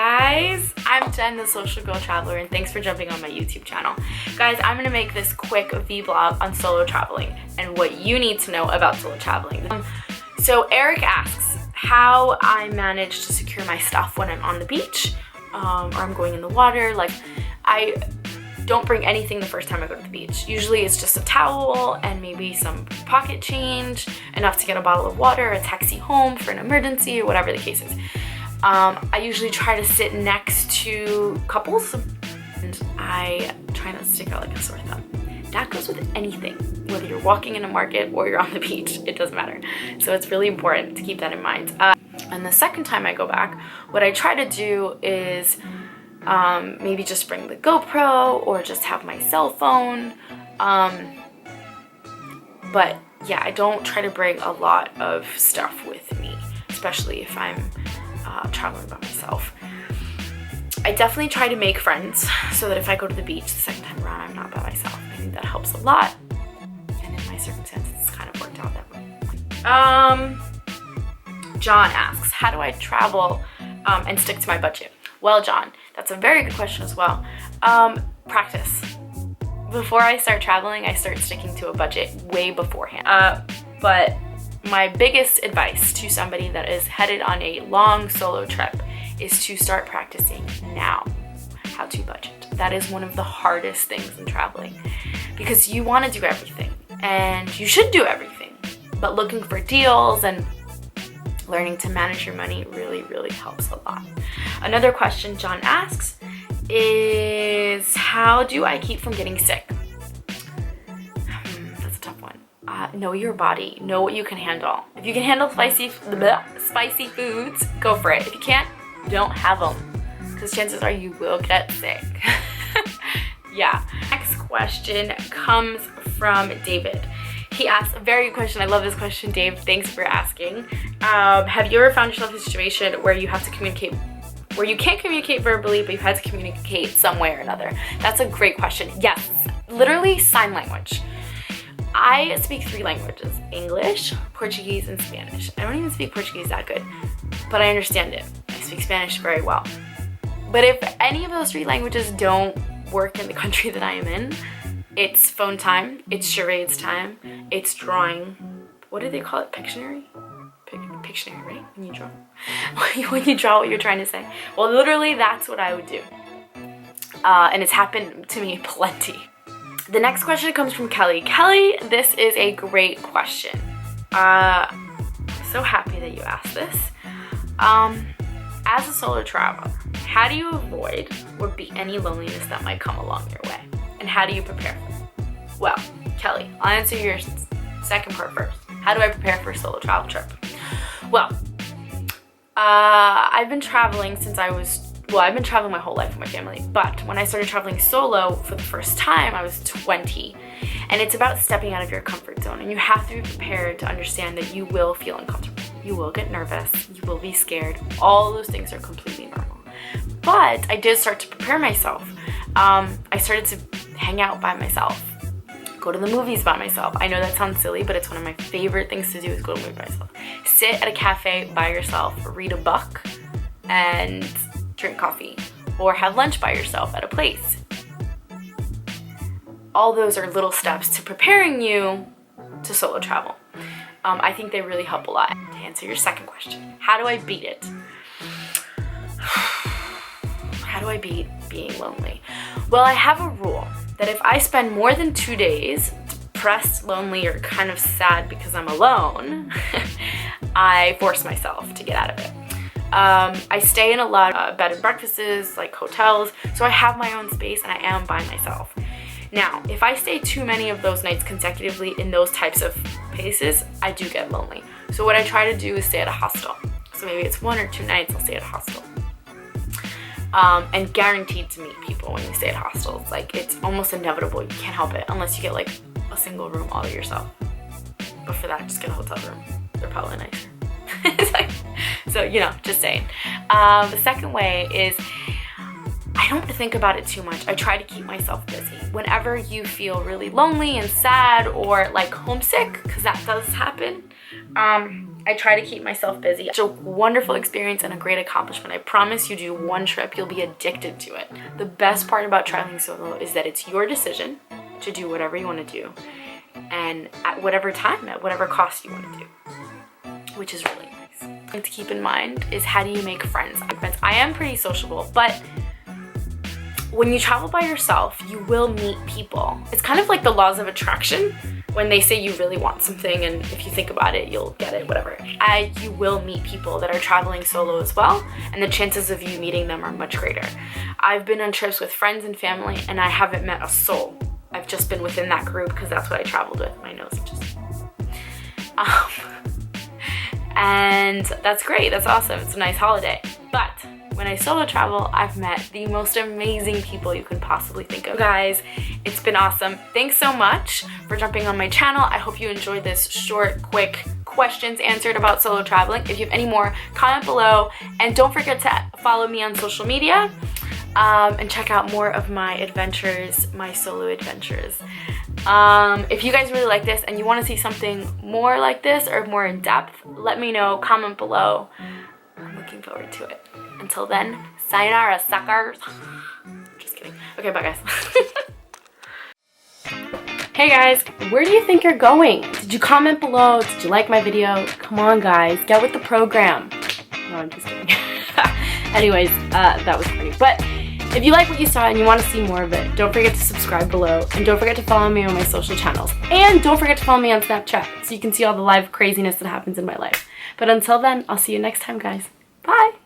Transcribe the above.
guys, I'm Jen, the Social Girl Traveler, and thanks for jumping on my YouTube channel. Guys, I'm gonna make this quick vlog on solo traveling and what you need to know about solo traveling. So Eric asks how I manage to secure my stuff when I'm on the beach or I'm going in the water. Like, I don't bring anything the first time I go to the beach. Usually it's just a towel and maybe some pocket change, enough to get a bottle of water, a taxi home for an emergency, or whatever the case is. I usually try to sit next to couples, and I try not to stick out like a sore thumb. That goes with anything, whether you're walking in a market or you're on the beach, it doesn't matter. So it's really important to keep that in mind. And the second time I go back, what I try to do is maybe just bring the GoPro or just have my cell phone. But yeah, I don't try to bring a lot of stuff with me, especially if I'm traveling by myself. I definitely try to make friends so that if I go to the beach the second time around, I'm not by myself. I think that helps a lot. And in my circumstances, it's kind of worked out that way. John asks, how do I travel and stick to my budget? Well, John, that's a very good question as well. Practice. Before I start traveling, I start sticking to a budget way beforehand. But my biggest advice to somebody that is headed on a long solo trip is to start practicing now how to budget. That is one of the hardest things in traveling because you want to do everything and you should do everything, but looking for deals and learning to manage your money really, really helps a lot. Another question John asks is, how do I keep from getting sick? That's a tough one. Know your body. Know what you can handle. If you can handle spicy foods, go for it. If you can't, don't have them, because chances are you will get sick. Yeah. Next question comes from David. He asked a very good question. I love this question, Dave. Thanks for asking. Have you ever found yourself in a situation where you have to communicate, where you can't communicate verbally, but you've had to communicate some way or another? That's a great question. Yes, literally sign language. I speak 3 languages: English, Portuguese, and Spanish. I don't even speak Portuguese that good, but I understand it. I speak Spanish very well. But if any of those 3 languages don't work in the country that I am in, it's phone time, it's charades time, it's drawing. What do they call it? Pictionary? Pictionary, right? When you draw. When you draw what you're trying to say. Well, literally, that's what I would do. And it's happened to me plenty. The next question comes from Kelly. Kelly, this is a great question. So happy that you asked this. As a solo traveler, how do you avoid or beat any loneliness that might come along your way? And how do you prepare for it? Well, Kelly, I'll answer your second part first. How do I prepare for a solo travel trip? Well, I've been traveling since I've been traveling my whole life with my family, but when I started traveling solo for the first time, I was 20. And it's about stepping out of your comfort zone, and you have to be prepared to understand that you will feel uncomfortable. You will get nervous, you will be scared. All those things are completely normal. But I did start to prepare myself. I started to hang out by myself, go to the movies by myself. I know that sounds silly, but it's one of my favorite things to do is go to the movie by myself. Sit at a cafe by yourself, read a book, and drink coffee, or have lunch by yourself at a place. All those are little steps to preparing you to solo travel. I think they really help a lot. To answer your second question, how do I beat it? How do I beat being lonely? Well, I have a rule that if I spend more than 2 days depressed, lonely, or kind of sad because I'm alone, I force myself to get out of it. I stay in a lot of bed and breakfasts, like hotels, so I have my own space and I am by myself. Now, if I stay too many of those nights consecutively in those types of places, I do get lonely. So what I try to do is stay at a hostel. So maybe it's 1 or 2 nights I'll stay at a hostel. And guaranteed to meet people when you stay at hostels. Like, it's almost inevitable. You can't help it unless you get like a single room all to yourself. But for that, just get a hotel room. They're probably nicer. So, just saying. The second way is I don't think about it too much. I try to keep myself busy. Whenever you feel really lonely and sad or like homesick, because that does happen, I try to keep myself busy. It's a wonderful experience and a great accomplishment. I promise you do one trip, you'll be addicted to it. The best part about traveling solo is that it's your decision to do whatever you want to do and at whatever time, at whatever cost you want to do, which is really nice. To keep in mind is, how do you make friends? I am pretty sociable, but when you travel by yourself, you will meet people. It's kind of like the laws of attraction when they say you really want something and if you think about it, you'll get it, whatever. You will meet people that are traveling solo as well, and the chances of you meeting them are much greater. I've been on trips with friends and family and I haven't met a soul. I've just been within that group because that's what I traveled with. My nose just... and that's great, that's awesome, it's a nice holiday. But when I solo travel, I've met the most amazing people you can possibly think of. Guys, it's been awesome. Thanks so much for jumping on my channel. I hope you enjoyed this short, quick questions answered about solo traveling. If you have any more, comment below. And don't forget to follow me on social media and check out more of my adventures, my solo adventures. If you guys really like this and you want to see something more like this or more in depth, let me know, comment below. I'm looking forward to it. Until then, sayonara, suckers. Just kidding. Okay, bye guys. Hey guys, where do you think you're going? Did you comment below? Did you like my video? Come on guys, get with the program. No, I'm just kidding. Anyways, that was funny. But if you like what you saw and you want to see more of it, don't forget to subscribe below. And don't forget to follow me on my social channels. And don't forget to follow me on Snapchat so you can see all the live craziness that happens in my life. But until then, I'll see you next time, guys. Bye!